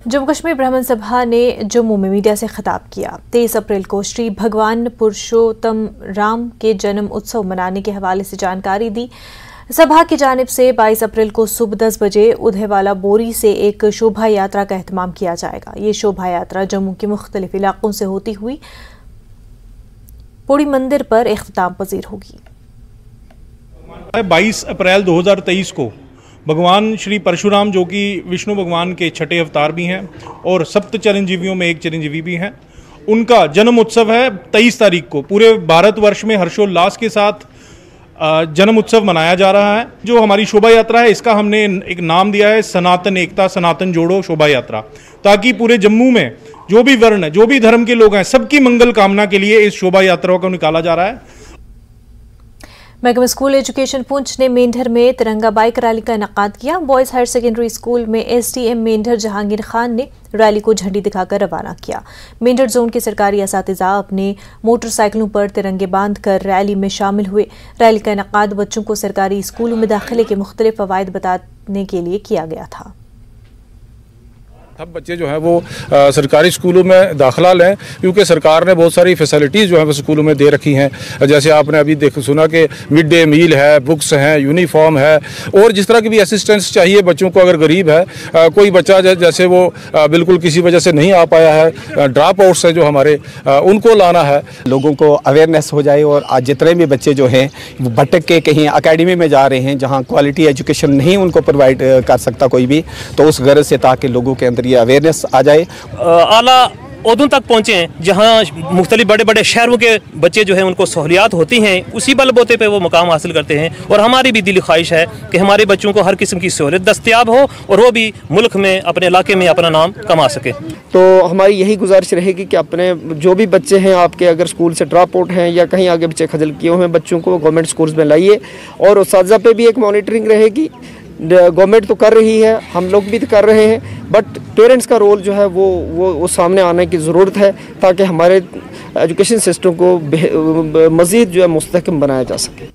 जम्मू कश्मीर ब्राह्मण सभा ने जम्मू में मीडिया से खिताब किया। 23 अप्रैल को श्री भगवान पुरुषोत्तम राम के जन्म उत्सव मनाने के हवाले से जानकारी दी। सभा की जानिब से 22 अप्रैल को सुबह 10 बजे उदयवाला बोरी से एक शोभा यात्रा का एहतमाम किया जाएगा। ये शोभा यात्रा जम्मू के मुख्तलिफ इलाकों से होती हुई पोड़ी मंदिर पर इख्तिताम पजीर होगी। 22 अप्रैल 2023 को भगवान श्री परशुराम, जो कि विष्णु भगवान के छठे अवतार भी हैं और सप्त चिरंजीवियों में एक चिरंजीवी भी हैं, उनका जन्म उत्सव है 23 तारीख को। पूरे भारतवर्ष में हर्षोल्लास के साथ जन्म उत्सव मनाया जा रहा है। जो हमारी शोभा यात्रा है, इसका हमने एक नाम दिया है सनातन एकता सनातन जोड़ो शोभा यात्रा, ताकि पूरे जम्मू में जो भी वर्ण, जो भी धर्म के लोग हैं, सबकी मंगल कामना के लिए इस शोभा यात्रा को निकाला जा रहा है। महकमा स्कूल एजुकेशन पुंछ ने मेंढर में तिरंगा बाइक रैली का इनेकाद किया। बॉयज हायर सेकेंडरी स्कूल में SDM मेंढर जहांगीर खान ने रैली को झंडी दिखाकर रवाना किया। मेंढर जोन के सरकारी असातिज़ा अपने मोटरसाइकिलों पर तिरंगे बांधकर रैली में शामिल हुए। रैली का इनेकाद बच्चों को सरकारी स्कूलों में दाखिले के मुख्तलिफ फ़वाइद बताने के लिए किया गया था। सब बच्चे जो हैं वो सरकारी स्कूलों में दाखिला लें, क्योंकि सरकार ने बहुत सारी फैसिलिटीज़ जो है वो स्कूलों में दे रखी हैं। जैसे आपने अभी सुना कि मिड डे मील है, बुक्स हैं, यूनिफॉर्म है, और जिस तरह की भी असिस्टेंस चाहिए बच्चों को। अगर गरीब है, कोई बच्चा जैसे वो बिल्कुल किसी वजह से नहीं आ पाया है, ड्रॉप आउट्स है जो हमारे, उनको लाना है। लोगों को अवेयरनेस हो जाए और आज जितने भी बच्चे जो हैं वो भटक के कहीं अकेडमी में जा रहे हैं जहाँ क्वालिटी एजुकेशन नहीं उनको प्रोवाइड कर सकता कोई भी, तो उस गर्ज से ताकि लोगों के अंदर ये अवेयरनेस आ जाए। आला ओहदों तक पहुँचे जहाँ मुख्तलिफ बड़े बड़े शहरों के बच्चे जो हैं उनको सहूलियात होती हैं, उसी बलबूते पे वो मुकाम हासिल करते हैं। और हमारी भी दिली ख्वाहिश है कि हमारे बच्चों को हर किस्म की सहूलियत दस्तयाब हो और वो भी मुल्क में, अपने इलाके में अपना नाम कमा सके। तो हमारी यही गुजारिश रहेगी कि अपने जो भी बच्चे हैं आपके, अगर स्कूल से ड्रॉप आउट हैं या कहीं आगे बच्चे खजल किए हुए हैं, बच्चों को गवर्नमेंट स्कूल्स में लाइए। और उस्ताज़ा पे भी एक मॉनिटरिंग रहेगी। गवर्नमेंट तो कर रही है, हम लोग भी तो कर रहे हैं, बट पेरेंट्स का रोल जो है वो सामने आने की ज़रूरत है, ताकि हमारे एजुकेशन सिस्टम को मज़ीद जो है मुस्तहकम बनाया जा सके।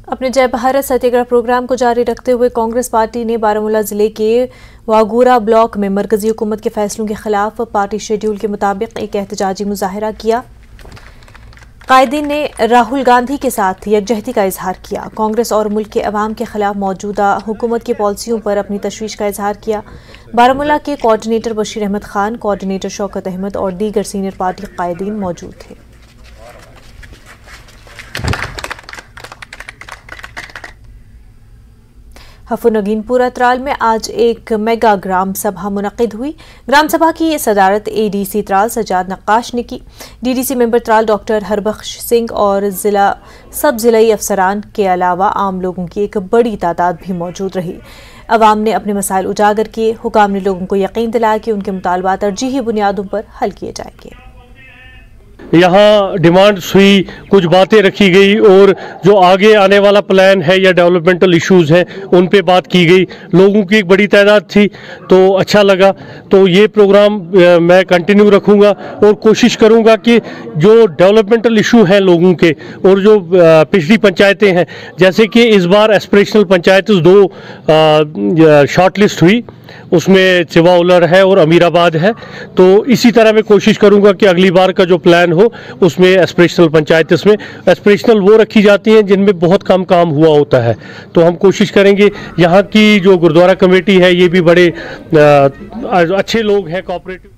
अपने जय भारत सत्याग्रह प्रोग्राम को जारी रखते हुए कांग्रेस पार्टी ने बारामूला जिले के वागूरा ब्लॉक में मरकजी हुकूमत के फैसलों के खिलाफ पार्टी शेड्यूल के मुताबिक एक एहतजाजी मुजाहरा किया। कायदीन ने राहुल गांधी के साथ यकजहती का इजहार किया। कांग्रेस और मुल्क के अवाम के खिलाफ मौजूदा हुकूमत की पॉलिसियों पर अपनी तशवीश का इजहार किया। बारामूला के कोऑर्डिनेटर बशीर अहमद खान, कोऑर्डिनेटर शौकत अहमद और दीगर सीनियर पार्टी कायदीन मौजूद थे। हफुनगीनपुरा त्राल में आज एक मेगा ग्राम सभा मुनक़िद हुई। ग्राम सभा की सदारत ADC त्राल सजाद नक्काश ने की। DDC member Tral doctor Harbakhsh Singh और सब ज़िलाई अफसरान के अलावा आम लोगों की एक बड़ी तादाद भी मौजूद रही। अवाम ने अपने मसाइल उजागर किए। हुकाम ने लोगों को यकीन दिलाया कि उनके मुतालबात तरजीही बुनियादों पर हल किए जाएंगे। यहाँ डिमांड्स हुई, कुछ बातें रखी गई और जो आगे आने वाला प्लान है या डेवलपमेंटल इश्यूज़ हैं उन पे बात की गई। लोगों की एक बड़ी तादाद थी तो अच्छा लगा। तो ये प्रोग्राम मैं कंटिन्यू रखूँगा और कोशिश करूँगा कि जो डेवलपमेंटल इशू हैं लोगों के और जो पिछली पंचायतें हैं, जैसे कि इस बार एस्पिरेशनल पंचायत 2 शॉर्ट लिस्ट हुई, उसमें सिवा उलर है और अमीराबाद है। तो इसी तरह मैं कोशिश करूंगा कि अगली बार का जो प्लान हो उसमें एस्पिरेशनल पंचायत, इसमें एस्पिरेशनल वो रखी जाती हैं जिनमें बहुत कम काम हुआ होता है। तो हम कोशिश करेंगे। यहाँ की जो गुरुद्वारा कमेटी है ये भी बड़े अच्छे लोग हैं, कोऑपरेटिव।